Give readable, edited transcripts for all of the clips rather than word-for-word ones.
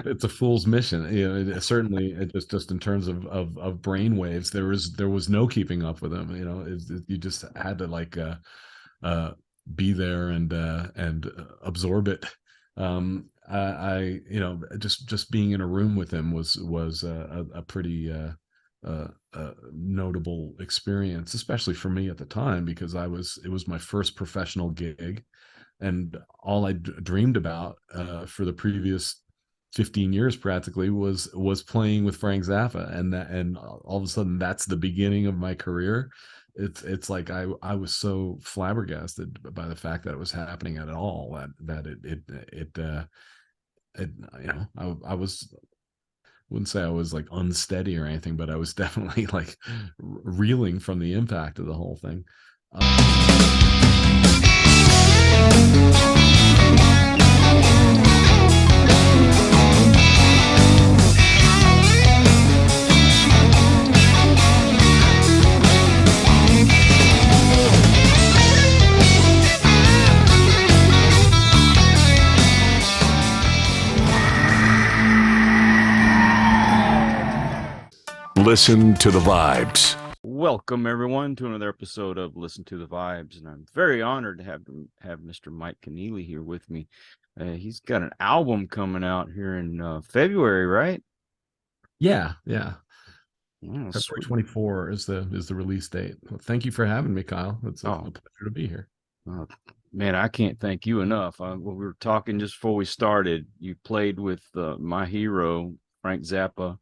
it's a fool's mission. Certainly, just in terms of brain waves, there was no keeping up with him. You just had to uh, be there and absorb it. Just being in a room with him was a pretty notable experience, especially for me at the time, because it was my first professional gig, and all I dreamed about for the previous 15 years practically was playing with Frank Zappa, and all of a sudden that's the beginning of my career. It's like I was so flabbergasted by the fact that it was happening at all, that it I was, wouldn't say I was like unsteady or anything, but I was definitely like reeling from the impact of the whole thing. Listen to the vibes. Welcome everyone to another episode of Listen to the Vibes, and I'm very honored to have Mr. Mike Keneally here with me. He's got an album coming out here in February, right? Yeah. Oh, February 24 is the release date. Well, thank you for having me, Kyle. It's a pleasure to be here. Oh, man, I can't thank you enough. We were talking just before we started. You played with my hero, Frank Zappa.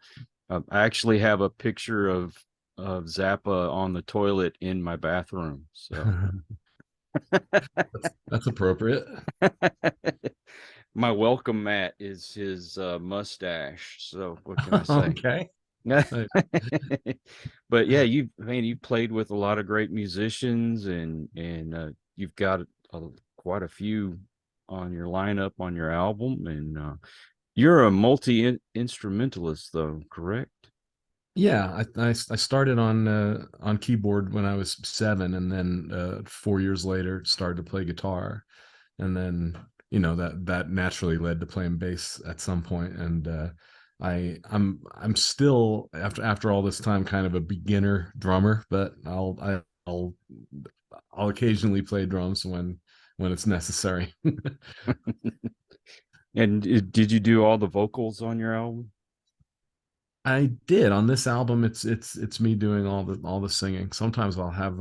I actually have a picture of Zappa on the toilet in my bathroom. So that's appropriate. My welcome mat is his mustache. So what can I say? Okay. But yeah, you played with a lot of great musicians, and you've got quite a few on your lineup on your album, and you're a multi-instrumentalist though, correct? Yeah, I started on keyboard when I was 7, and then 4 years later started to play guitar, and then that naturally led to playing bass at some point. And I'm still, after all this time, kind of a beginner drummer, but I'll occasionally play drums when it's necessary. And did you do all the vocals on your album? I did. On this album. It's me doing all the singing. Sometimes I'll have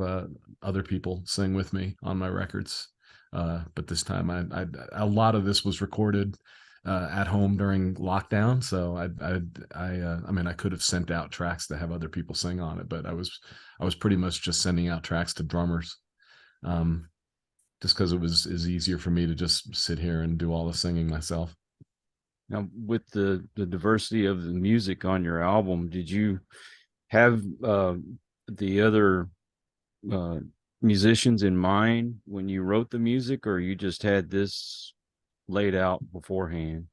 other people sing with me on my records, but this time a lot of this was recorded at home during lockdown. So I mean, I could have sent out tracks to have other people sing on it, but I was pretty much just sending out tracks to drummers, just because it was easier for me to just sit here and do all the singing myself. Now, with the diversity of the music on your album, did you have the other musicians in mind when you wrote the music, or you just had this laid out beforehand?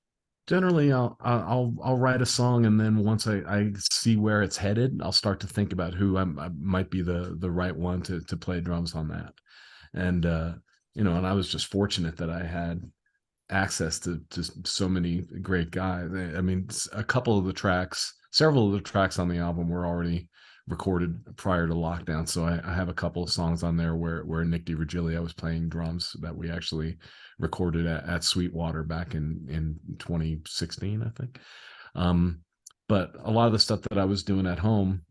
Generally, I'll write a song, and then once I see where it's headed, I'll start to think about who I might be the right one to play drums on that. And and I was just fortunate that I had access to so many great guys. I mean, several of the tracks on the album were already recorded prior to lockdown. So I have a couple of songs on there where Nick DiVirgilio was playing drums that we actually recorded at Sweetwater back in 2016, I think. But a lot of the stuff that I was doing at home,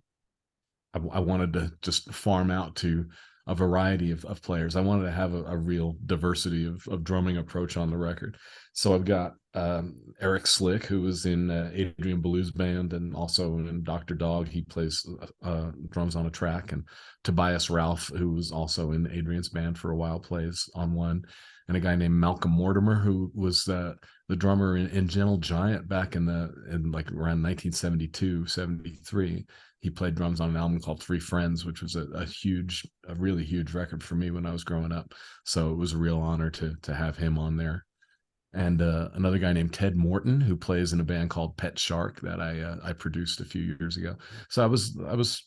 I wanted to just farm out to a variety of players. I wanted to have a real diversity of drumming approach on the record. So I've got Eric Slick, who was in Adrian Belews band, and also in Dr. Dog. He plays drums on a track. And Tobias Ralph, who was also in Adrian's band for a while, plays on one. And a guy named Malcolm Mortimer, who was the drummer in Gentle Giant back in like around 1972, 73. He played drums on an album called Three Friends, which was a really huge record for me when I was growing up. So it was a real honor to have him on there. And another guy named Ted Morton, who plays in a band called Pet Shark that I produced a few years ago. So I was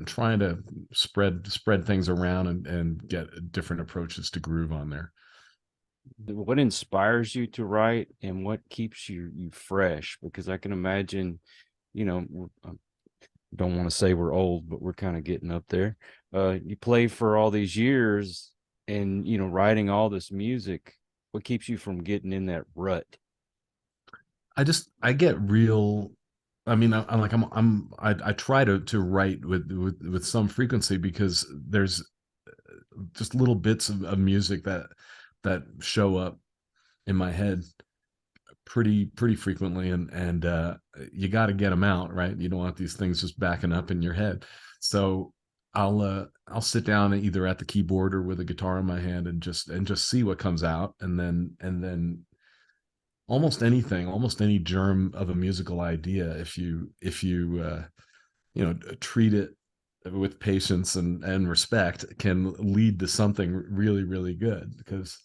trying to spread things around and get different approaches to groove on there. What inspires you to write, and what keeps you fresh? Because I can imagine, I don't want to say we're old, but we're kind of getting up there. You play for all these years, and writing all this music. What keeps you from getting in that rut? I get real. I mean, I'm like I try to write with some frequency because there's just little bits of music that show up in my head pretty frequently, and you got to get them out, right? You don't want these things just backing up in your head. So I'll sit down either at the keyboard or with a guitar in my hand and just see what comes out, and then almost any germ of a musical idea, if you treat it with patience and respect, can lead to something really good, because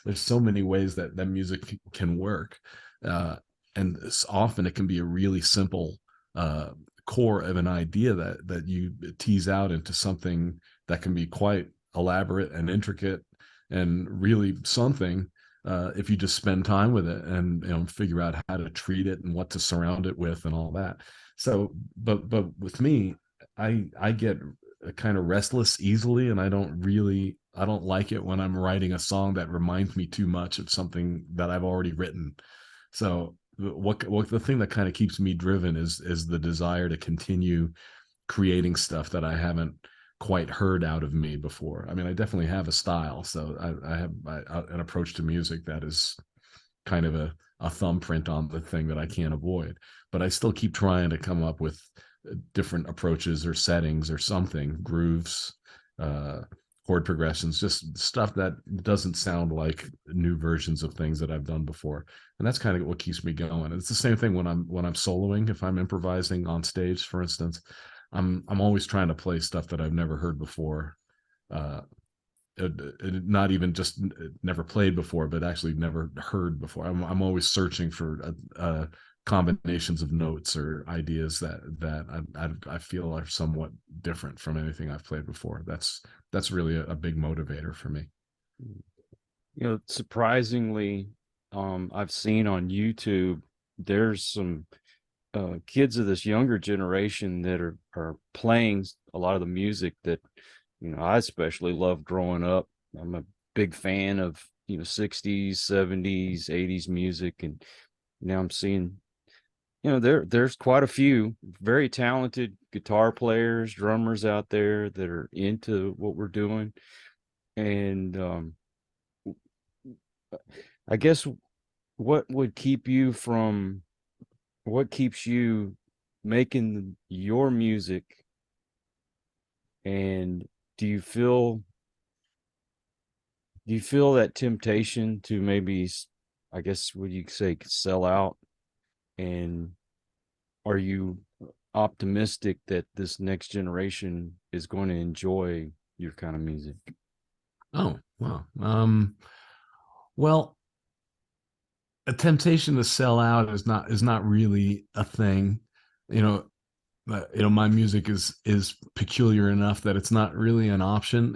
there's so many ways that music can work, uh, and often it can be a really simple uh, core of an idea that you tease out into something that can be quite elaborate and intricate and really something, if you just spend time with it and figure out how to treat it and what to surround it with and all that. So, but with me, I get kind of restless easily, and I don't like it when I'm writing a song that reminds me too much of something that I've already written. So what the thing that kind of keeps me driven is the desire to continue creating stuff that I haven't quite heard out of me before. I mean, I definitely have a style, so I have an approach to music that is kind of a thumbprint on the thing that I can't avoid. But I still keep trying to come up with different approaches or settings or something, grooves, uh, chord progressions, just stuff that doesn't sound like new versions of things that I've done before. And that's kind of what keeps me going. It's the same thing when I'm soloing. If I'm improvising on stage, for instance, I'm always trying to play stuff that I've never heard before. Uh, Not even just never played before, but actually never heard before. I'm always searching for combinations of notes or ideas that I feel are somewhat different from anything I've played before. That's really a big motivator for me. Surprisingly, I've seen on YouTube there's some kids of this younger generation that are playing a lot of the music that I especially loved growing up. I'm a big fan of 60s, 70s, 80s music, and now I'm seeing there's quite a few very talented guitar players, drummers out there that are into what we're doing. And I guess what would keep you from what keeps you making your music, and do you feel that temptation to maybe, I guess, would you say, sell out? And are you optimistic that this next generation is going to enjoy your kind of music? Oh, wow. Well, a temptation to sell out is not really a thing. You know, my music is peculiar enough that it's not really an option.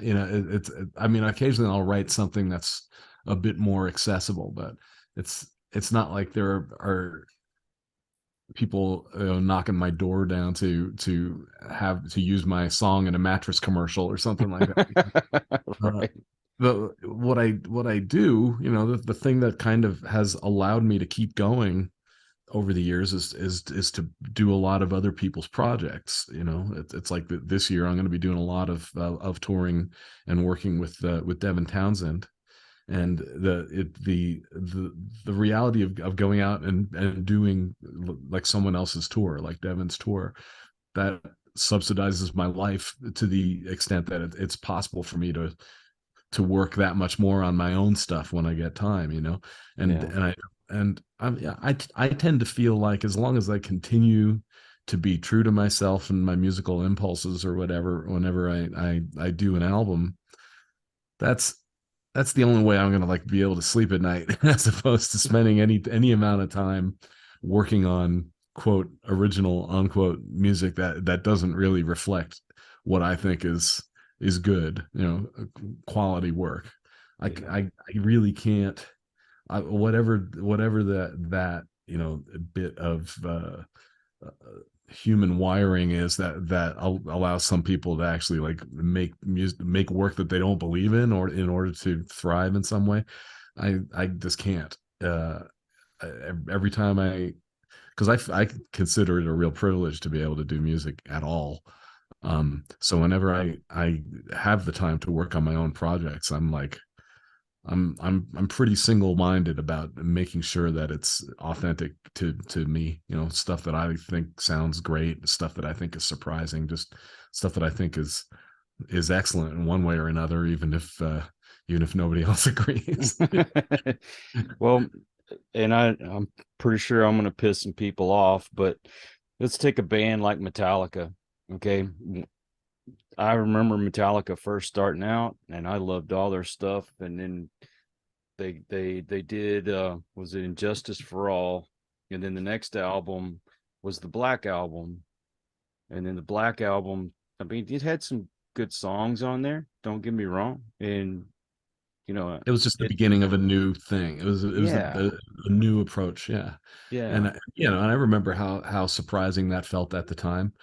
I mean, occasionally I'll write something that's a bit more accessible, but it's not like there are people knocking my door down to have to use my song in a mattress commercial or something like that. uh, Right. what I do, the thing that kind of has allowed me to keep going over the years is to do a lot of other people's projects. It's like this year I'm going to be doing a lot of touring and working with Devin Townsend, and the reality of going out and doing like someone else's tour, like Devin's tour, that subsidizes my life to the extent that it's possible for me to work that much more on my own stuff when I get time, and Yeah. and I and yeah, I tend to feel like as long as I continue to be true to myself and my musical impulses or whatever, whenever I do an album, that's that's the only way I'm gonna like be able to sleep at night, as opposed to spending any amount of time working on quote original unquote music that doesn't really reflect what I think is good, quality work. Yeah. I really can't. Whatever that bit of uh, human wiring is that allows some people to actually like make music, make work that they don't believe in, or in order to thrive in some way. I just can't. Every time because I consider it a real privilege to be able to do music at all. So whenever I have the time to work on my own projects, I'm like I'm pretty single-minded about making sure that it's authentic to me, stuff that I think sounds great, stuff that I think is surprising, just stuff that I think is excellent in one way or another, even if nobody else agrees. Well, and I'm pretty sure I'm going to piss some people off, but let's take a band like Metallica. Okay. I remember Metallica first starting out and I loved all their stuff. And then they did, was it Injustice for All? And then the next album was the Black Album. And then the Black Album, I mean, it had some good songs on there. Don't get me wrong. And, you know, It was just the it, beginning of a new thing. It was yeah, a new approach, yeah. yeah, And I remember how surprising that felt at the time,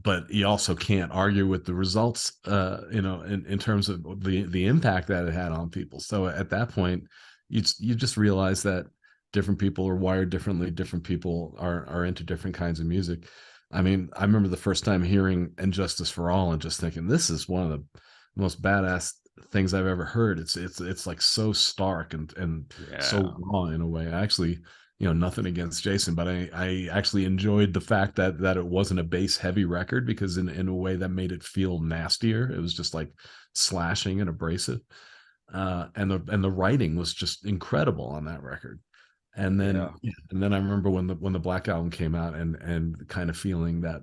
but you also can't argue with the results, in terms of the impact that it had on people. So at that point, you just realize that different people are wired differently. Different people are into different kinds of music. I mean, I remember the first time hearing "Injustice for All" and just thinking, this is one of the most badass things I've ever heard. It's like so stark and so yeah, raw in a way. I actually, nothing against Jason, but I actually enjoyed the fact that it wasn't a bass heavy record, because in a way that made it feel nastier. It was just like slashing and abrasive. And the writing was just incredible on that record. And then yeah, yeah, and then I remember when the Black Album came out, and kind of feeling that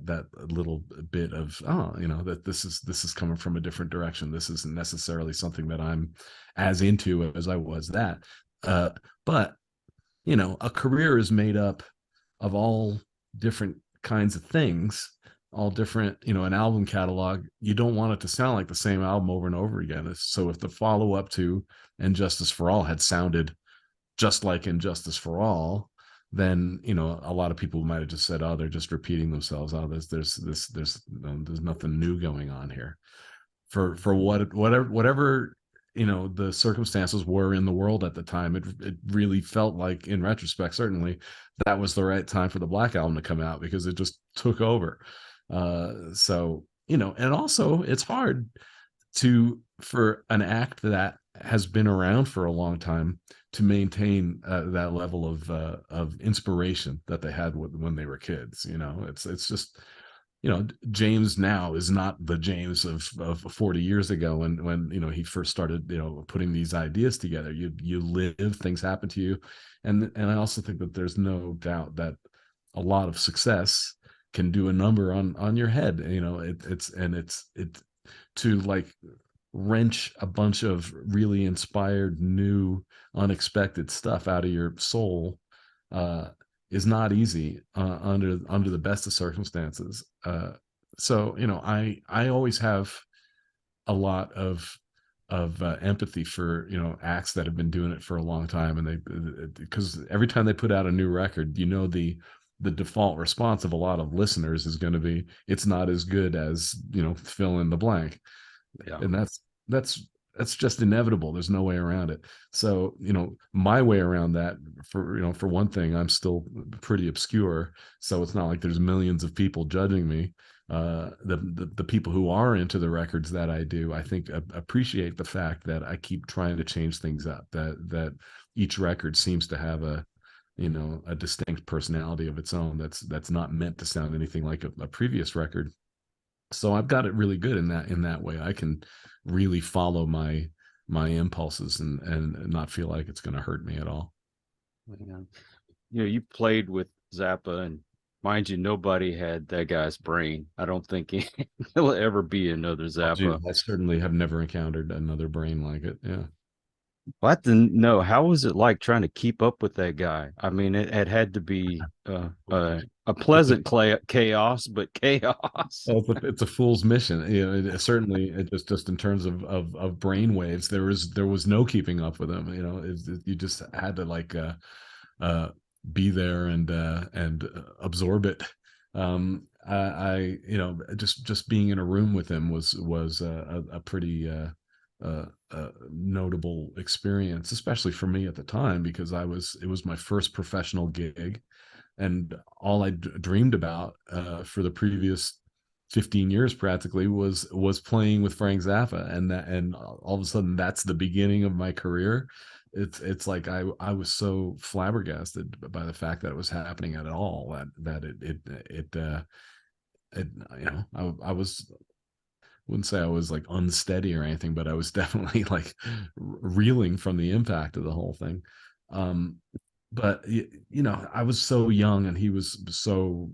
little bit of, that this is coming from a different direction. This isn't necessarily something that I'm as into as I was that. Uh, but a career is made up of all different kinds of things, all different, an album catalog. You don't want it to sound like the same album over and over again. So if the follow up to Injustice for All had sounded just like Injustice for All, then a lot of people might have just said, "Oh, they're just repeating themselves. Oh, there's nothing new going on here." For whatever the circumstances were in the world at the time, it really felt like, in retrospect, certainly that was the right time for the Black Album to come out, because it just took over. So and also it's hard for an act that has been around for a long time to maintain that level of inspiration that they had when they were kids. It's just, James now is not the James of 40 years ago, when he first started, putting these ideas together. You live, things happen to you. And I also think that there's no doubt that a lot of success can do a number on your head. It's to like wrench a bunch of really inspired, new, unexpected stuff out of your soul, uh, is not easy, under the best of circumstances. So I always have a lot of empathy for acts that have been doing it for a long time, and because every time they put out a new record, the default response of a lot of listeners is going to be, it's not as good as fill in the blank. yeah. And that's just inevitable. There's no way around it. So my way around that, for one thing, I'm still pretty obscure, so it's not like there's millions of people judging me. The people who are into the records that I do, I think, appreciate the fact that I keep trying to change things up, that each record seems to have a distinct personality of its own, that's not meant to sound anything like a previous record. So I've got it really good in that way. I can really follow my impulses, and not feel like it's going to hurt me at all. Yeah. You played with Zappa, and mind you, nobody had that guy's brain. I don't think there'll ever be another Oh, geez, Zappa. I certainly have never encountered another brain like it. Yeah. Well, I have to know, how was it like trying to keep up with that guy? I mean, it had to be a It's a pleasant chaos, but chaos. well, it's a fool's mission. You know, certainly it just in terms of brain waves, there was no keeping up with him. You know, you just had to like uh, be there and absorb it. You know, just being in a room with him was a pretty notable experience, especially for me at the time because it was my first professional gig, and all I dreamed about for the previous 15 years practically was playing with Frank Zappa, and that and all of a sudden that's the beginning of my career. It's like I was so flabbergasted by the fact that it was happening at all, that it you know I was, wouldn't say I was like unsteady or anything, but I was definitely like reeling from the impact of the whole thing. Um, but you know, I was so young, and he was so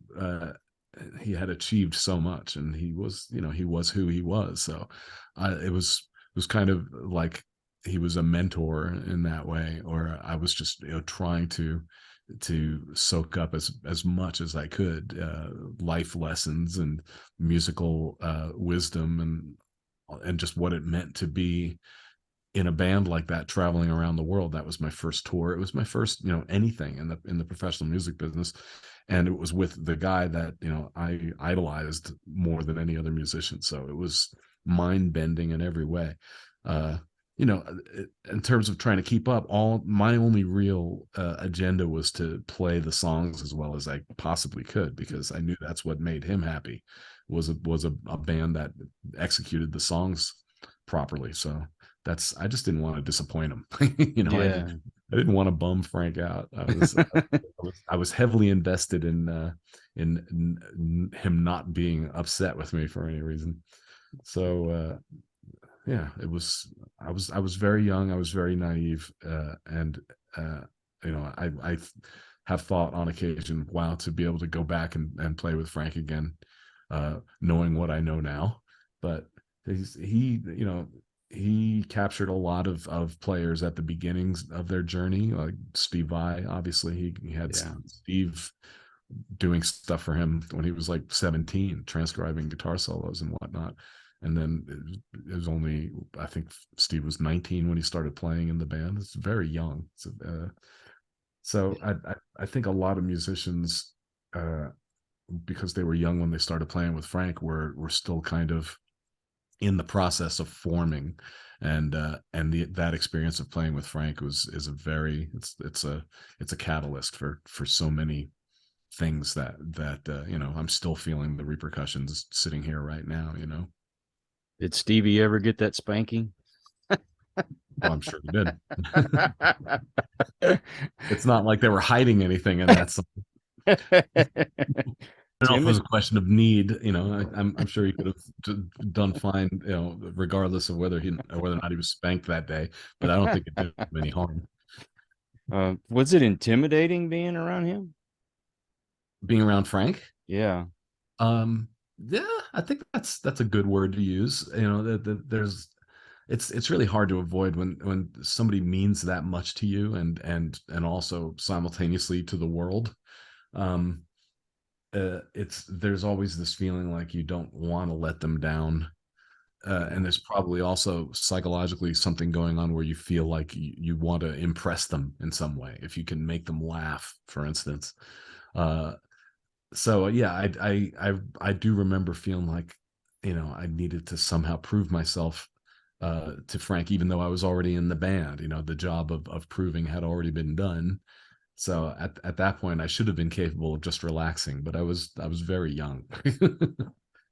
he had achieved so much, and he was, you know, he was who he was. So it was kind of like he was a mentor in that way, or I was just, you know, trying to soak up as much as I could, life lessons and musical wisdom, and just what it meant to be in a band like that, traveling around the world. That was my first tour. It was my first, you know, anything in the professional music business, and it was with the guy that, you know, I idolized more than any other musician. So it was mind bending in every way. Uh, you know, in terms of trying to keep up, all my only real agenda was to play the songs as well as I possibly could, because I knew that's what made him happy, was a band that executed the songs properly. So that's, I just didn't want to disappoint him. You know, Yeah. I didn't want to bum Frank out. I was heavily invested in him not being upset with me for any reason. So yeah, it was, I was very young, I was very naive, and uh, you know, I have thought on occasion, wow, to be able to go back and play with Frank again, knowing what I know now. But he, you know, he captured a lot of players at the beginnings of their journey, like Steve Vai. Obviously, he had Yeah. Steve doing stuff for him when he was like 17, transcribing guitar solos and whatnot. And then it was only, I think Steve was 19 when he started playing in the band. It's very young. So I think a lot of musicians, uh, because they were young when they started playing with Frank, were still kind of in the process of forming, and that experience of playing with Frank was is a very, it's a catalyst for so many things that you know, I'm still feeling the repercussions sitting here right now, you know. Did Stevie ever get that spanking? Well, I'm sure he did. It's not like they were hiding anything in that song. I don't know if it was a Timid. question of need, you know. I'm sure he could have done fine, you know, regardless of whether or not he was spanked that day, but I don't think it did him any harm. Was it intimidating being around him? Being around Frank, Yeah. um, yeah, I think that's a good word to use. You know, there's, it's really hard to avoid when somebody means that much to you, and also simultaneously to the world. Um, it's, there's always this feeling like you don't want to let them down, and there's probably also psychologically something going on where you feel like you want to impress them in some way if you can make them laugh, for instance. Uh, so yeah, I do remember feeling like, you know, I needed to somehow prove myself to Frank, even though I was already in the band. You know, the job of proving had already been done. So at that point, I should have been capable of just relaxing, but I was very young.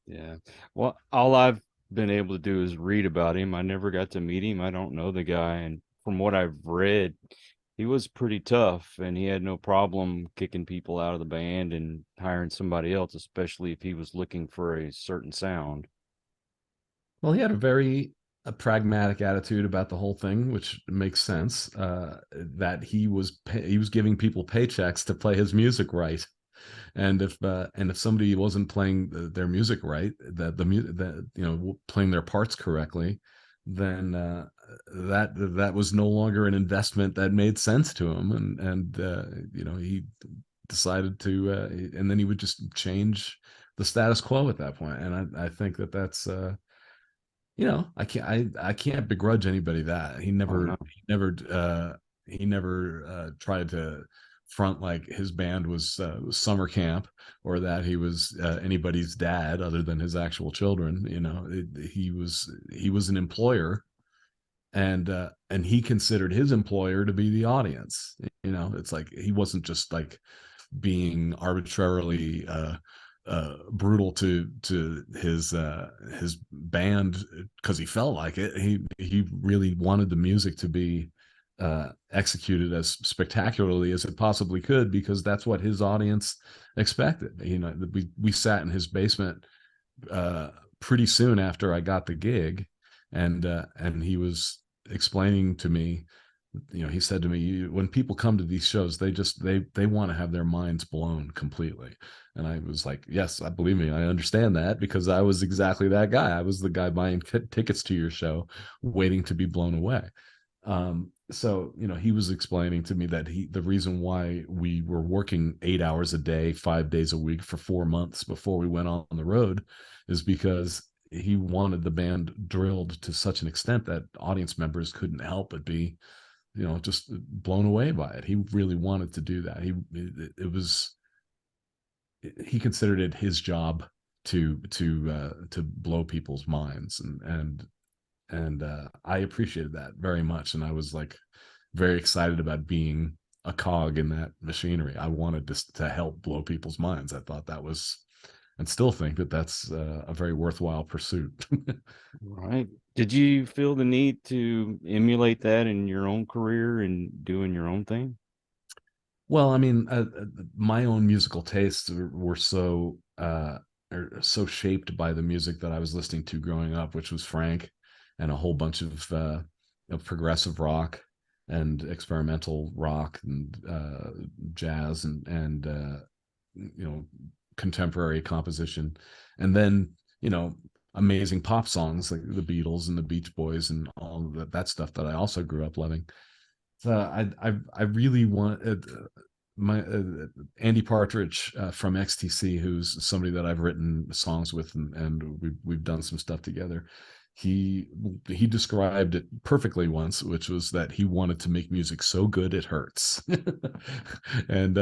Yeah. Well, all I've been able to do is read about him. I never got to meet him. I don't know the guy. And from what I've read, he was pretty tough and he had no problem kicking people out of the band and hiring somebody else, especially if he was looking for a certain sound. Well, he had a very pragmatic attitude about the whole thing, which makes sense. That he was giving people paychecks to play his music right, and if somebody wasn't playing their music right, that the you know, playing their parts correctly, then that was no longer an investment that made sense to him, and he decided to, and then he would just change the status quo at that point. And I think that that's I can't begrudge anybody that. He Oh never no. he never tried to front like his band was summer camp, or that he was anybody's dad other than his actual children. He was an employer, and he considered his employer to be the audience. It's like he wasn't just like being arbitrarily brutal to his band because he felt like it. He really wanted the music to be executed as spectacularly as it possibly could, because that's what his audience expected. We sat in his basement uh, pretty soon after I got the gig, and he was explaining to me. He said to me, when people come to these shows, they want to have their minds blown completely. And I was like, yes, I believe me, I understand that, because I was exactly that guy. I was the guy buying tickets to your show, waiting to be blown away. So he was explaining to me that the reason why we were working 8 hours a day, 5 days a week for 4 months before we went on the road is because he wanted the band drilled to such an extent that audience members couldn't help but be just blown away by it. He really wanted to do that. He considered it his job to blow people's minds, and I appreciated that very much. And I was like very excited about being a cog in that machinery. I wanted to help blow people's minds. I thought that was, and still think that that's a very worthwhile pursuit. Right. Did you feel the need to emulate that in your own career and doing your own thing? Well, I mean, my own musical tastes were so shaped by the music that I was listening to growing up, which was Frank and a whole bunch of progressive rock and experimental rock and jazz and contemporary composition, and then amazing pop songs like the Beatles and the Beach Boys and all of that stuff that I also grew up loving. So I really want my Andy Partridge from XTC, who's somebody that I've written songs with, and we've done some stuff together. He described it perfectly once, which was that he wanted to make music so good it hurts. And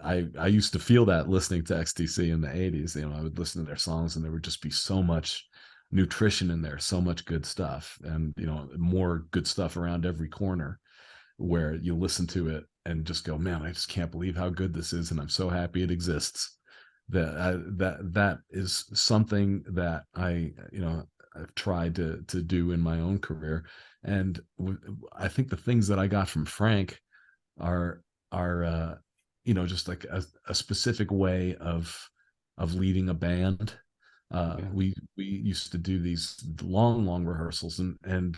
I used to feel that listening to XTC in the 80s. I would listen to their songs and there would just be so much nutrition in there, so much good stuff, and more good stuff around every corner, where you listen to it and just go, man, I just can't believe how good this is, and I'm so happy it exists. That is something that I've tried to do in my own career, and I think the things that I got from Frank are just like a specific way of leading a band. Yeah. We used to do these long rehearsals, and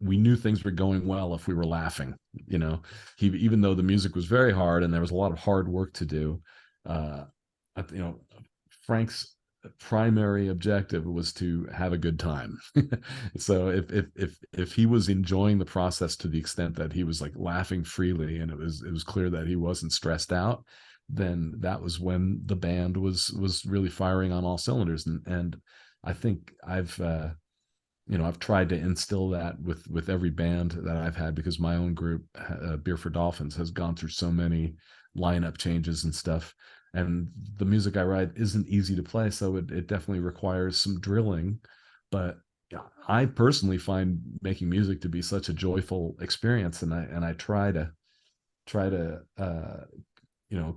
we knew things were going well if we were laughing. Even though the music was very hard and there was a lot of hard work to do, uh Frank's primary objective was to have a good time. So if he was enjoying the process to the extent that he was like laughing freely, and it was clear that he wasn't stressed out, then that was when the band was really firing on all cylinders. And I think I've tried to instill that with every band that I've had, because my own group, Beer for Dolphins, has gone through so many lineup changes and stuff. And the music I write isn't easy to play, so it definitely requires some drilling. But yeah, I personally find making music to be such a joyful experience, and I try to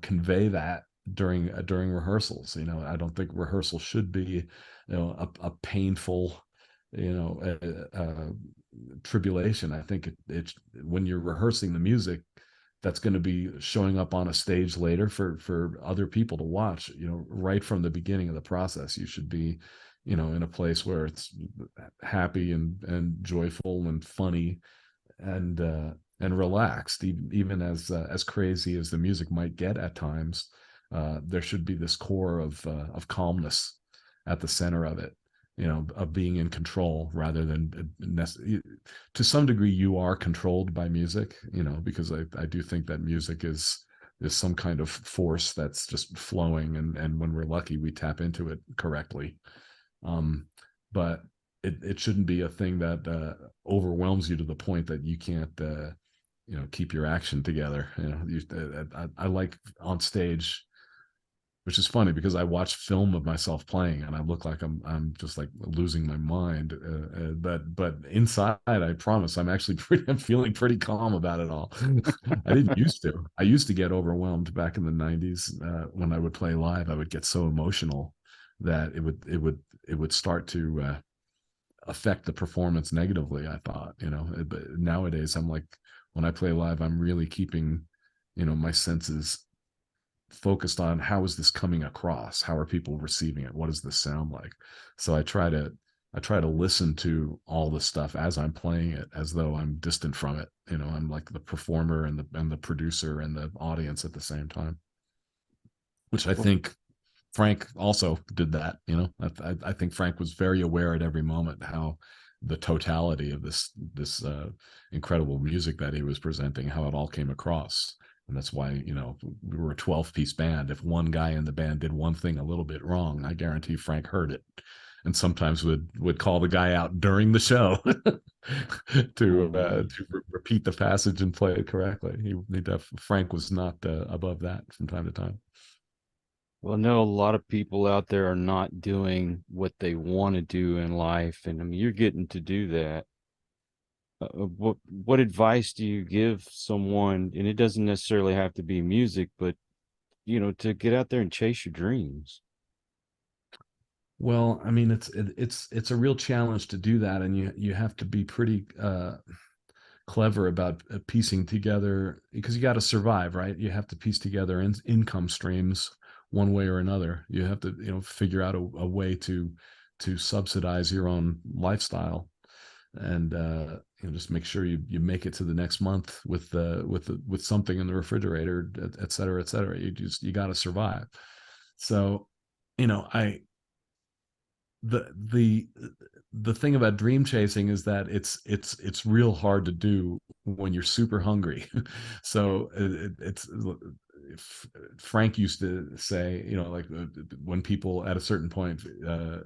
convey that during rehearsals. I don't think rehearsal should be a painful tribulation. I think it's when you're rehearsing the music that's going to be showing up on a stage later for other people to watch. Right from the beginning of the process, you should be in a place where it's happy and joyful and funny and relaxed, even as crazy as the music might get at times. There should be this core of calmness at the center of it. of being in control rather than to some degree you are controlled by music, because I do think that music is some kind of force that's just flowing, and when we're lucky we tap into it correctly. But it shouldn't be a thing that overwhelms you to the point that you can't keep your action together. I like on stage, which is funny because I watch film of myself playing and I look like I'm just like losing my mind. But inside, I promise, I'm feeling pretty calm about it all. I didn't used to. I used to get overwhelmed back in the '90s when I would play live. I would get so emotional that it would start to affect the performance negatively. I thought, but nowadays I'm like, when I play live, I'm really keeping, my senses focused on how is this coming across, how are people receiving it, what does this sound like. So I try to listen to all the stuff as I'm playing it as though I'm distant from it. I'm like the performer and the producer and the audience at the same time, which I Well, think Frank also did that. I think Frank was very aware at every moment how the totality of this incredible music that he was presenting, how it all came across. And that's why, we were a 12-piece band. If one guy in the band did one thing a little bit wrong, I guarantee Frank heard it, and sometimes would call the guy out during the show oh to repeat the passage and play it correctly. Frank was not above that from time to time. Well, I know a lot of people out there are not doing what they want to do in life, and I mean, you're getting to do that. What advice do you give someone? And it doesn't necessarily have to be music, but to get out there and chase your dreams. Well, I mean, it's a real challenge to do that, and you have to be pretty clever about piecing together, because you got to survive, right? You have to piece together income streams one way or another. You have to figure out a way to subsidize your own lifestyle, and just make sure you make it to the next month with something in the refrigerator, et cetera, et cetera. You got to survive. So I the the thing about dream chasing is that it's real hard to do when you're super hungry. So it's Frank used to say, like when people at a certain point,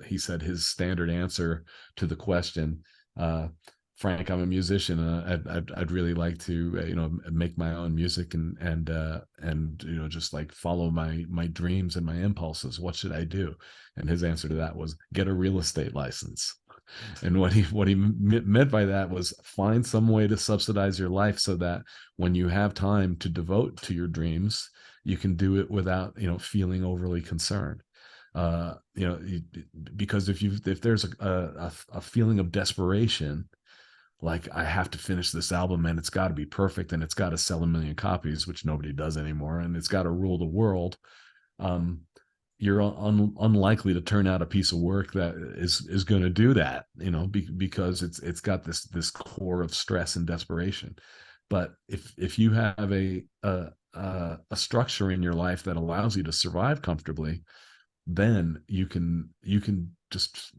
he said his standard answer to the question, uh, Frank, I'm a musician. I'd really like to, make my own music and just like follow my dreams and my impulses. What should I do? And his answer to that was get a real estate license. And what he meant by that was find some way to subsidize your life so that when you have time to devote to your dreams, you can do it without feeling overly concerned. Uh, you know, because if there's a feeling of desperation, like I have to finish this album and it's got to be perfect and it's got to sell 1 million copies, which nobody does anymore, and it's got to rule the world. Um, you're unlikely to turn out a piece of work that is going to do that, because it's got this core of stress and desperation. But if you have a structure in your life that allows you to survive comfortably, then you can just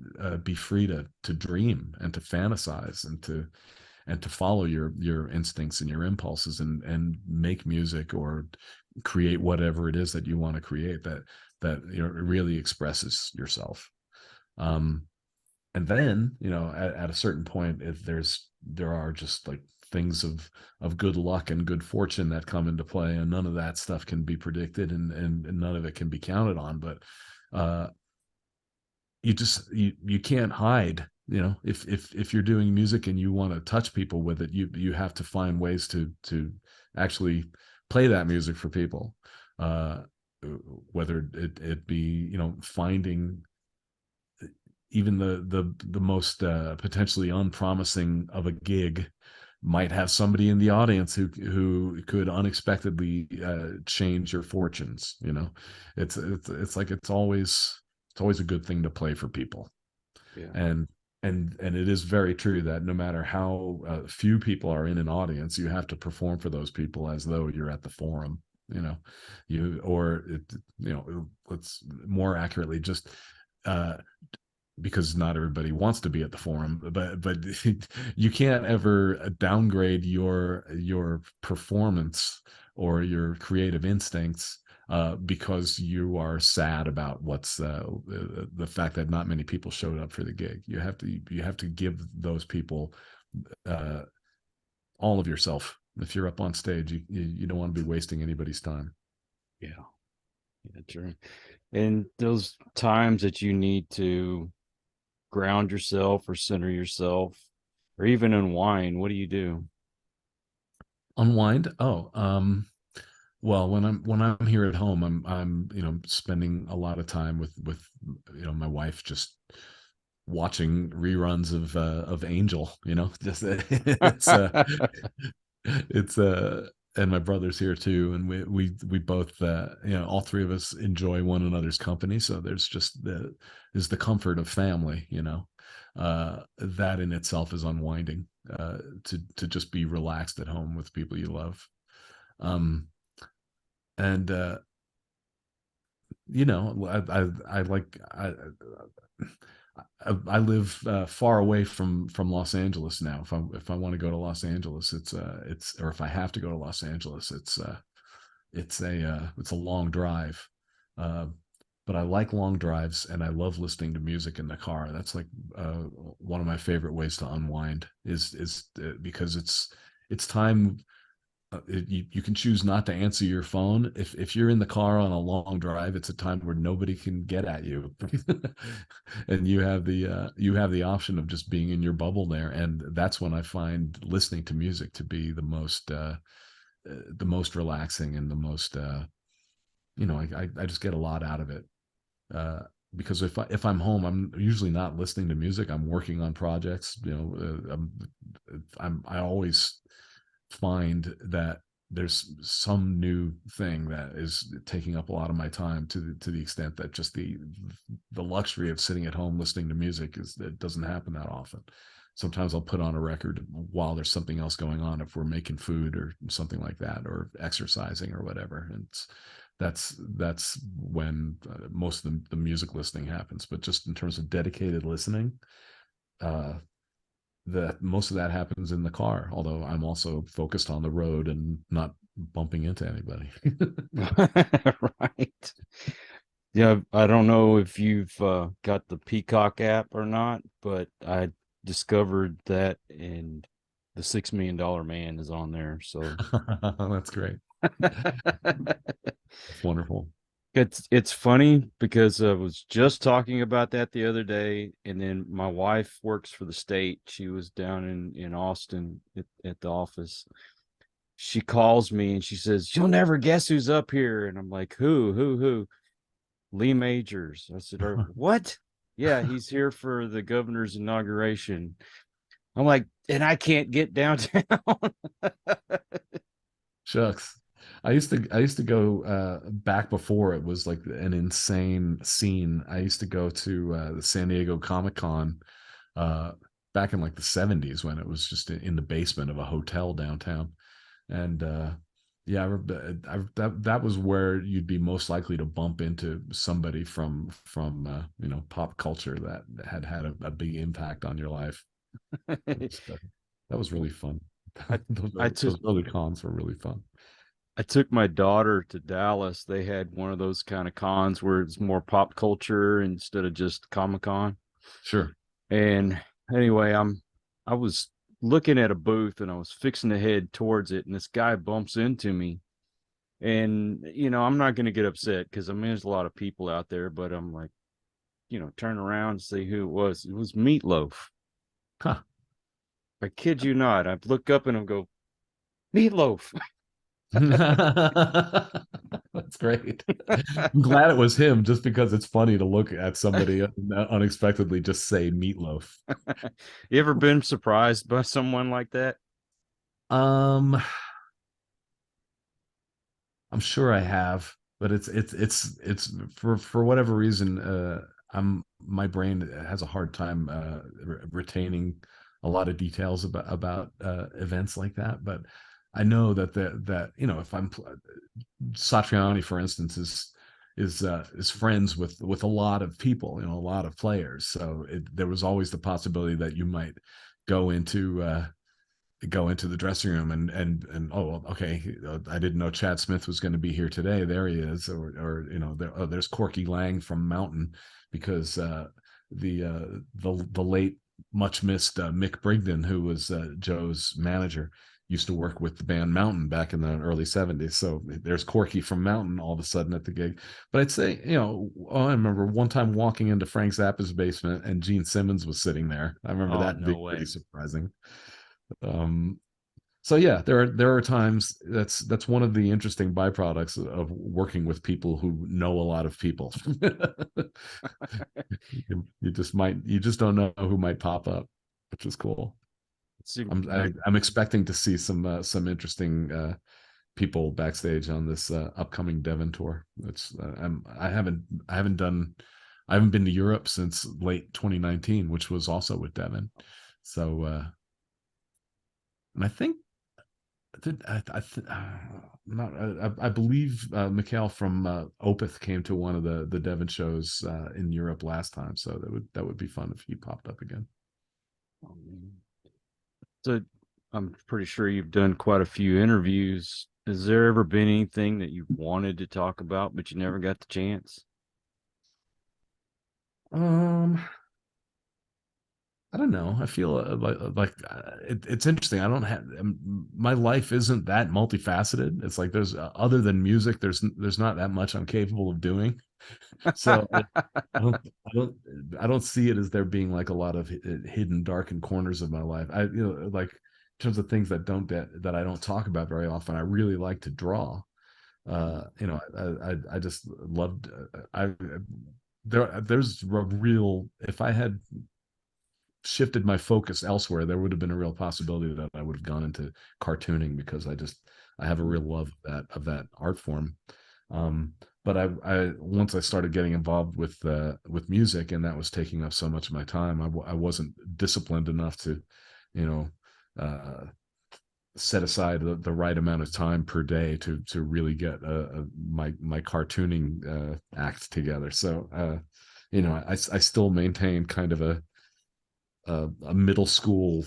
be free to dream and to fantasize and to follow your instincts and your impulses and make music or create whatever it is that you want to create that really expresses yourself. um and then at a certain point, if there are just like things of good luck and good fortune that come into play, and none of that stuff can be predicted, and none of it can be counted on. But uh you can't hide. If you're doing music and you want to touch people with it, you have to find ways to actually play that music for people. uh Whether it be finding even the most potentially unpromising of a gig might have somebody in the audience who could unexpectedly change your fortunes. It's like it's always a good thing to play for people. Yeah. And and and it is very true that no matter how few people are in an audience, you have to perform for those people as though you're at the forum. you know you or it, let's more accurately just uh because not everybody wants to be at the forum, but you can't ever downgrade your performance or your creative instincts because you are sad about what's the fact that not many people showed up for the gig. You have to give those people uh, all of yourself. If you're up on stage, you don't want to be wasting anybody's time. Yeah. Yeah, true. And those times that you need to ground yourself or center yourself or even unwind, what do you do? Unwind. Well, when I'm here at home, I'm spending a lot of time with my wife, just watching reruns of Angel. Just it's and my brother's here too, and we both all three of us enjoy one another's company. So there's the comfort of family. That in itself is unwinding. To just be relaxed at home with people you love. And I like I live far away from Los Angeles now. If I want to go to Los Angeles, it's or if I have to go to Los Angeles, it's a long drive. Uh, but I like long drives, and I love listening to music in the car. That's like one of my favorite ways to unwind is because it's time. You can choose not to answer your phone. If you're in the car on a long drive, it's a time where nobody can get at you, and you have the option of just being in your bubble there. And that's when I find listening to music to be the most relaxing and the most I just get a lot out of it. Uh, because if I'm home, I'm usually not listening to music. I'm working on projects. I always find that there's some new thing that is taking up a lot of my time to the extent that just the luxury of sitting at home listening to music it doesn't happen that often. Sometimes I'll put on a record while there's something else going on, if we're making food or something like that, or exercising or whatever. And that's when most of the music listening happens. But just in terms of dedicated listening, uh, that most of that happens in the car, although I'm also focused on the road and not bumping into anybody. Right. Yeah, I don't know if you've got the Peacock app or not, but I discovered that and the $6 Million Man is on there. So That's great. That's wonderful. it's funny because I was just talking about that the other day, and then my wife works for the state. She was down in Austin at the office. She calls me and she says, "You'll never guess who's up here." And I'm like, "Who?" Lee Majors. I said, "What?" "Yeah, he's here for the governor's inauguration." I'm like, "And I can't get downtown." Shucks. I used to go back before it was like an insane scene. I used to go to the San Diego Comic-Con uh, back in like the 70s, when it was just in the basement of a hotel downtown. And yeah, that was where you'd be most likely to bump into somebody from pop culture that had a big impact on your life. That was really fun. I those, I early, took those early cons were really fun. I took my daughter to Dallas. They had one of those kind of cons where it's more pop culture instead of just Comic Con. Sure. And anyway, I was looking at a booth and I was fixing to head towards it, and this guy bumps into me. And I'm not going to get upset because I mean there's a lot of people out there, but I'm like, turn around and see who it was. It was Meatloaf. Huh. I kid you not. I look up and I go, Meatloaf. That's great. I'm glad it was him, just because it's funny to look at somebody unexpectedly just say meatloaf. You ever been surprised by someone like that? Um, I'm sure I have, but it's for whatever reason, my brain has a hard time retaining a lot of details about events like that. But I know that if I'm Satriani, for instance, is friends with a lot of people, a lot of players. So there was always the possibility that you might go into the dressing room and oh well, okay, I didn't know Chad Smith was going to be here today. There he is, or there's Corky Lang from Mountain, because the late much missed Mick Brigden, who was Joe's manager, used to work with the band Mountain back in the early 70s. So there's Corky from Mountain all of a sudden at the gig. But I'd say, I remember one time walking into Frank Zappa's basement and Gene Simmons was sitting there. I remember Oh, that no being way. pretty surprising. Um, so yeah, there are times that's one of the interesting byproducts of working with people who know a lot of people. You just don't know who might pop up, which is cool. See, I'm expecting to see some interesting people backstage on this upcoming Devon tour. It's I haven't been to Europe since late 2019, which was also with Devon. So and I think not I believe Mikhail from Opeth came to one of the Devon shows in Europe last time, so that would be fun if he popped up again. oh, man. So I'm pretty sure you've done quite a few interviews. Has there ever been anything that you wanted to talk about, but you never got the chance? Um, I don't know. I feel it's interesting. I don't have my life isn't that multifaceted. It's like there's other than music, there's not that much I'm capable of doing. So I don't I don't I don't see it as there being like a lot of hidden darkened corners of my life. Like in terms of things that I don't talk about very often. I really like to draw. I just loved there's a real if I had shifted my focus elsewhere, there would have been a real possibility that I would have gone into cartooning, because I have a real love of that art form. But I once I started getting involved with music, and that was taking up so much of my time, I wasn't disciplined enough to, you know, uh, set aside the right amount of time per day to really get my cartooning act together. So I still maintain kind of a middle school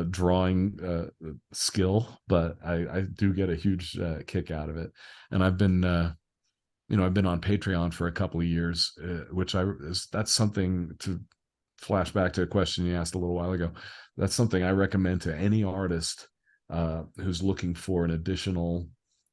drawing skill, but I do get a huge kick out of it. And I've been on Patreon for a couple of years, which that's something to flash back to a question you asked a little while ago. That's something I recommend to any artist who's looking for an additional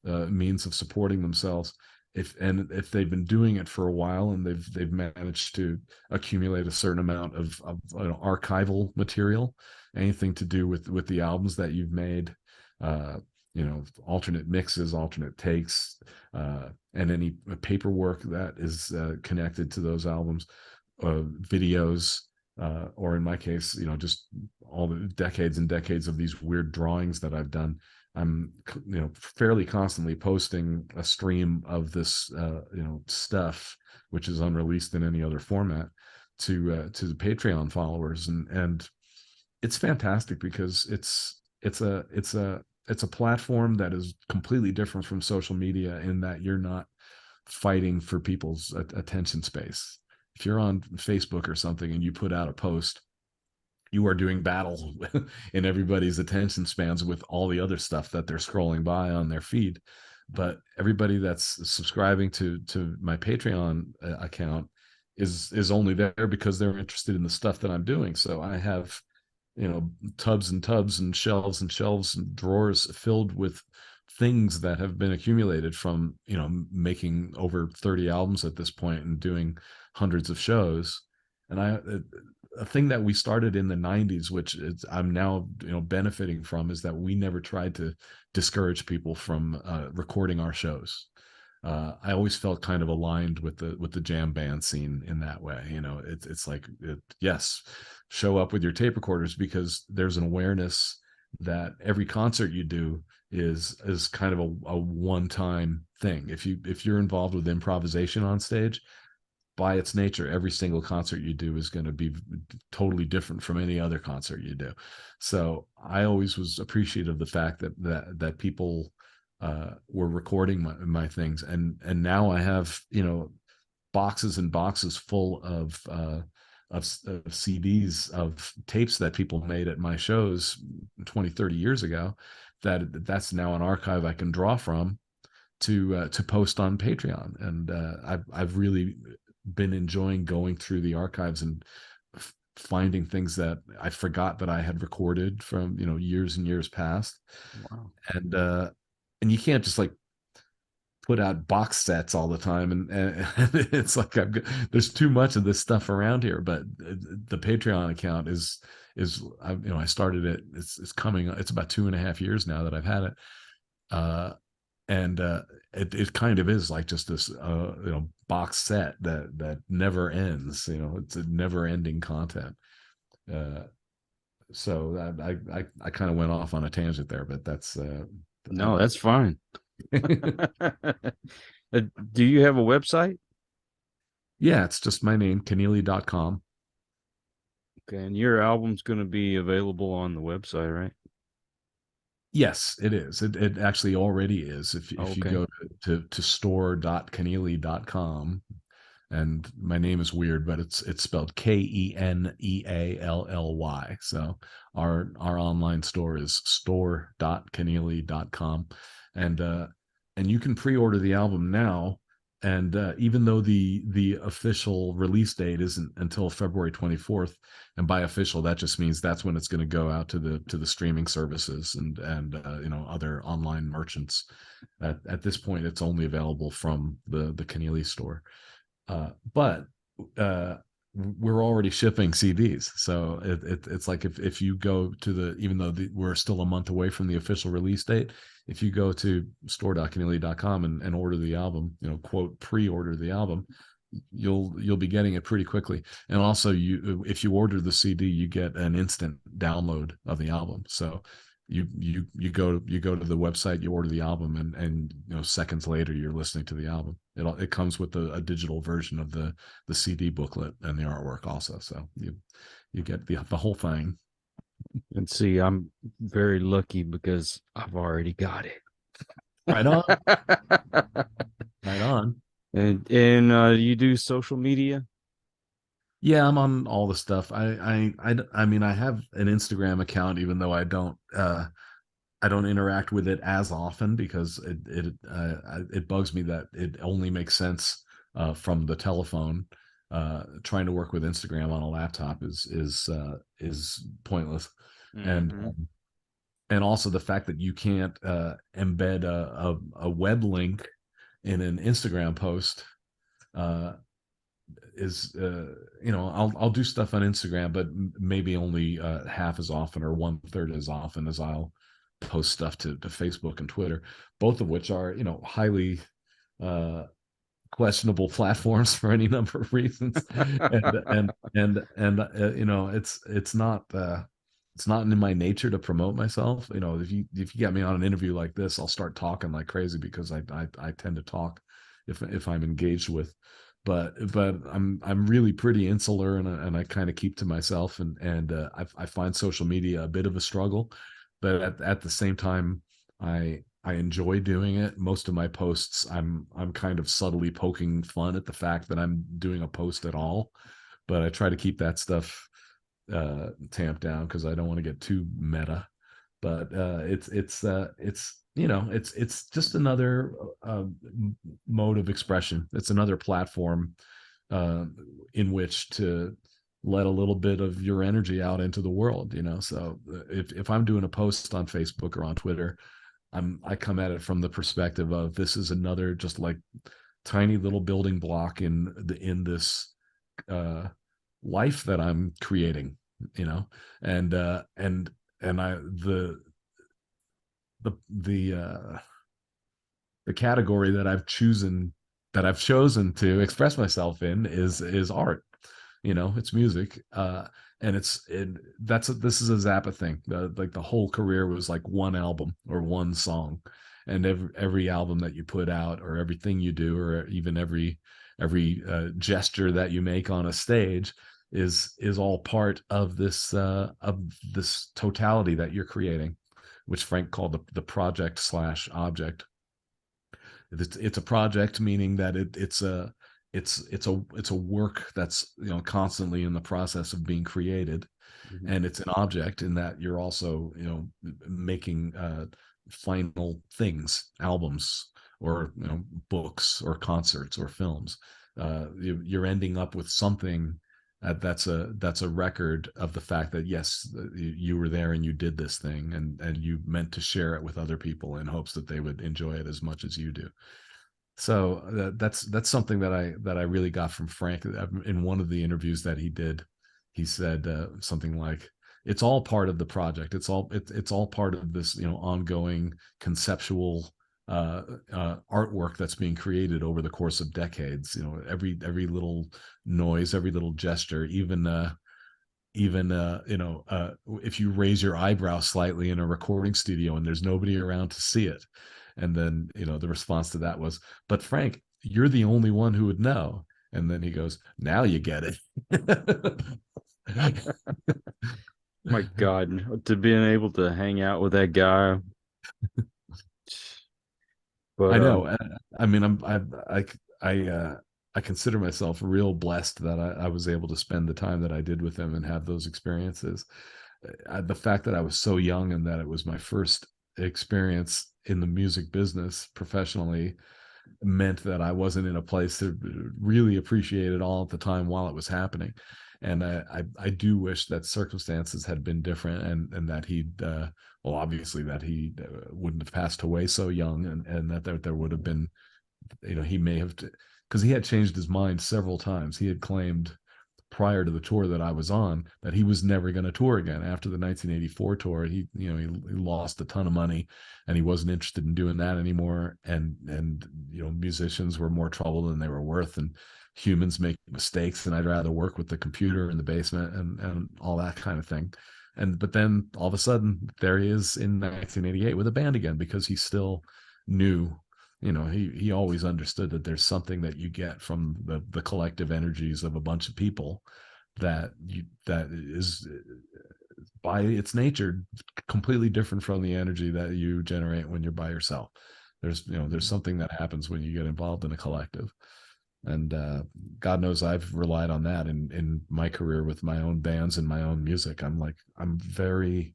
means of supporting themselves. If they've been doing it for a while and they've managed to accumulate a certain amount of archival material, anything to do with the albums that you've made, alternate mixes, alternate takes, and any paperwork that is connected to those albums, videos, or in my case, just all the decades and decades of these weird drawings that I've done. I'm, fairly constantly posting a stream of this, stuff, which is unreleased in any other format, to the Patreon followers, and it's fantastic because it's a platform that is completely different from social media in that you're not fighting for people's attention space. If you're on Facebook or something and you put out a post, you are doing battle in everybody's attention spans with all the other stuff that they're scrolling by on their feed. But everybody that's subscribing to my Patreon account is only there because they're interested in the stuff that I'm doing. So I have tubs and tubs and shelves and drawers filled with things that have been accumulated from making over 30 albums at this point and doing hundreds of shows. And a thing that we started in the 90s, which I'm now benefiting from, is that we never tried to discourage people from recording our shows. I always felt kind of aligned with the jam band scene in that way. It's like, yes, show up with your tape recorders, because there's an awareness that every concert you do is kind of a one-time thing. If you're involved with improvisation on stage, by its nature, every single concert you do is going to be totally different from any other concert you do. So I always was appreciative of the fact that people were recording my things, and now I have, boxes and boxes full of CDs of tapes that people made at my shows 20, 30 years ago. That's now an archive I can draw from to post on Patreon, and I've really been enjoying going through the archives and finding things that I forgot that I had recorded from, years and years past. Wow. And you can't just like put out box sets all the time, and it's like there's too much of this stuff around here. But the Patreon account is I started it. It's coming. It's about 2.5 years now that I've had it. And it kind of is like just this box set that never ends. It's a never ending content. Uh, so I kind of went off on a tangent there, but that's No, that's fine. Do you have a website? yeah, it's just my name, Keneally.com. Okay, and your album's going to be available on the website, right? Yes, it is. It actually already is. If you Okay. go to store.keneally.com, and my name is weird, but it's spelled Keneally. So our online store is store.keneally.com, and you can pre-order the album now. And even though the official release date isn't until February 24th, and by official that just means that's when it's going to go out to the streaming services and other online merchants. At this point, it's only available from the Keneally store. But we're already shipping CDs, so it's like if you go to even though we're still a month away from the official release date, if you go to store.keneally.com and order the album, quote pre-order the album, you'll be getting it pretty quickly. And also, if you order the CD, you get an instant download of the album. So you go to the website, you order the album, and seconds later you're listening to the album. It comes with a digital version of the CD booklet and the artwork also. So you get the whole thing. And see, I'm very lucky because I've already got it. Right on. Right on. And you do social media? Yeah, I'm on all the stuff. I mean, I have an Instagram account, even though I don't interact with it as often because it bugs me that it only makes sense from the telephone. Trying to work with Instagram on a laptop is pointless, and Mm-hmm. and also the fact that you can't embed a web link in an Instagram post uh, is I'll do stuff on Instagram, but maybe only half as often or 1/3 as often as I'll post stuff to Facebook and Twitter, both of which are highly uh, questionable platforms for any number of reasons, and it's not in my nature to promote myself. If you get me on an interview like this, I'll start talking like crazy because I tend to talk if I'm engaged with. But I'm really pretty insular, and I kind of keep to myself, and I find social media a bit of a struggle, but at the same time, I enjoy doing it. Most of my posts, I'm kind of subtly poking fun at the fact that I'm doing a post at all, but I try to keep that stuff tamped down because I don't want to get too meta. But it's just another mode of expression. It's another platform uh, in which to let a little bit of your energy out into the world. So if I'm doing a post on Facebook or on Twitter, I come at it from the perspective of this is another just like tiny little building block in this life that I'm creating, and I the the category that I've chosen to express myself in is art. It's music. And this is a Zappa thing. Like the whole career was like one album or one song, and every album that you put out, or everything you do, or even every gesture that you make on a stage is all part of this totality that you're creating. which Frank called the project slash object. It's a project, meaning that it's a work that's, you know, constantly in the process of being created, Mhm. and it's an object in that you're also, you know, making final things, albums, or, you know, books or concerts or films. You're ending up with something that's a record of the fact that, yes, you were there and you did this thing, and you meant to share it with other people in hopes that they would enjoy it as much as you do. So that's something that I really got from Frank. In one of the interviews that he did, he said something like, "It's all part of the project. It's all part of this, you know, ongoing conceptual artwork that's being created over the course of decades. You know, every little noise, every little gesture, even you know, if you raise your eyebrow slightly in a recording studio and there's nobody around to see it." And then, you know, the response to that was, "But Frank, you're the only one who would know." And then he goes, "Now you get it." My God, to being able to hang out with that guy. But I know. I mean, I I consider myself real blessed that I was able to spend the time that I did with him and have those experiences. The fact that I was so young and that it was my first experience in the music business professionally meant that I wasn't in a place to really appreciate it all at the time while it was happening. And I do wish that circumstances had been different, and that he'd well, obviously that he wouldn't have passed away so young, and that there would have been, you know, he may have, because he had changed his mind several times. He had claimed prior to the tour that I was on that he was never going to tour again after the 1984 tour. He, you know, he lost a ton of money and he wasn't interested in doing that anymore. And you know, musicians were more trouble than they were worth, and humans make mistakes, and I'd rather work with the computer in the basement and all that kind of thing. And but then all of a sudden there he is in 1988 with a band again, because he still knew, you know, he always understood that there's something that you get from the collective energies of a bunch of people that is by its nature completely different from the energy that you generate when you're by yourself. There's, you know, there's something that happens when you get involved in a collective. And God knows I've relied on that in my career with my own bands and my own music. I'm very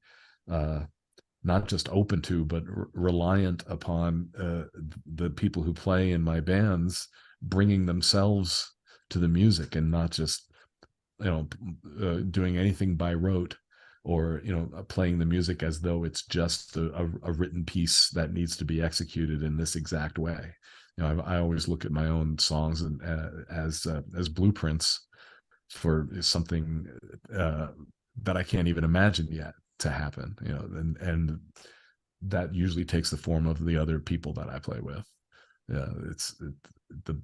not just open to, but reliant upon the people who play in my bands bringing themselves to the music, and not just, you know, doing anything by rote, or, you know, playing the music as though it's just a written piece that needs to be executed in this exact way. You know, I always look at my own songs and as blueprints for something that I can't even imagine yet to happen, you know, and that usually takes the form of the other people that I play with. Yeah, the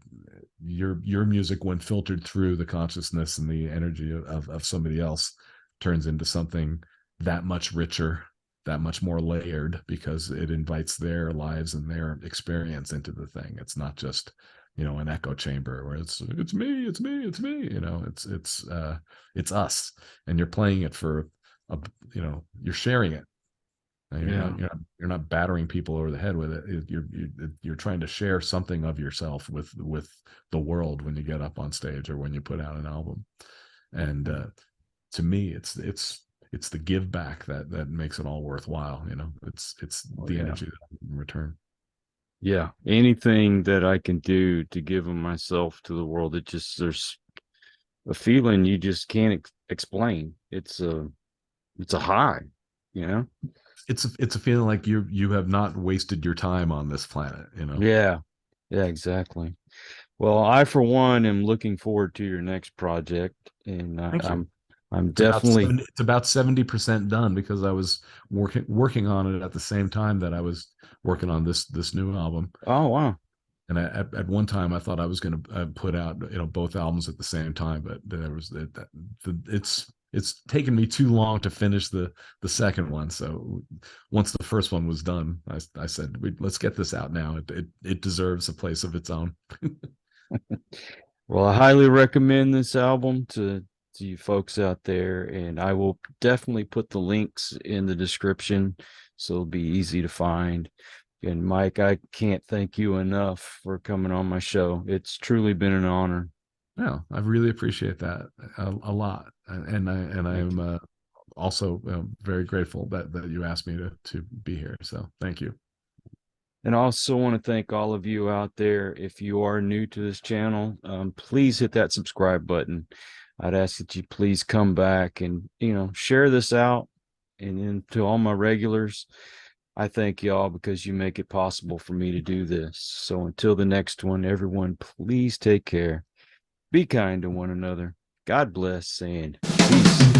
your music, when filtered through the consciousness and the energy of somebody else, turns into something that much richer, that much more layered, because it invites their lives and their experience into the thing. It's not just, you know, an echo chamber where it's me, it's me, it's me. You know, it's us, and you're playing it for a, you know, you're sharing it. And yeah, you're not battering people over the head with it. You're trying to share something of yourself with the world when you get up on stage or when you put out an album. And to me, it's the give back that makes it all worthwhile. You know, it's oh, the yeah, energy in return. yeah. Anything that I can do to give of myself to the world, it just, there's a feeling you just can't explain. It's a high, you know. It's a feeling like you have not wasted your time on this planet. You know. Yeah, yeah, exactly. Well, I for one am looking forward to your next project, and Thank you. I'm definitely. It's about 70% done, because I was working on it at the same time that I was working on this new album. Oh wow. And at one time I thought I was going to put out, you know, both albums at the same time, but there was it's taken me too long to finish the second one. So once the first one was done, I said, let's get this out now. It deserves a place of its own. Well, I highly recommend this album to you folks out there, and I will definitely put the links in the description so it'll be easy to find. And Mike, I can't thank you enough for coming on my show. It's truly been an honor. No, I really appreciate that a lot, and I Thank am you. also very grateful that you asked me to be here. So thank you. And I also want to thank all of you out there. If you are new to this channel, please hit that subscribe button. I'd ask that you please come back and, share this out. And then to all my regulars, I thank y'all because you make it possible for me to do this. So until the next one, everyone, please take care. Be kind to one another. God bless and peace.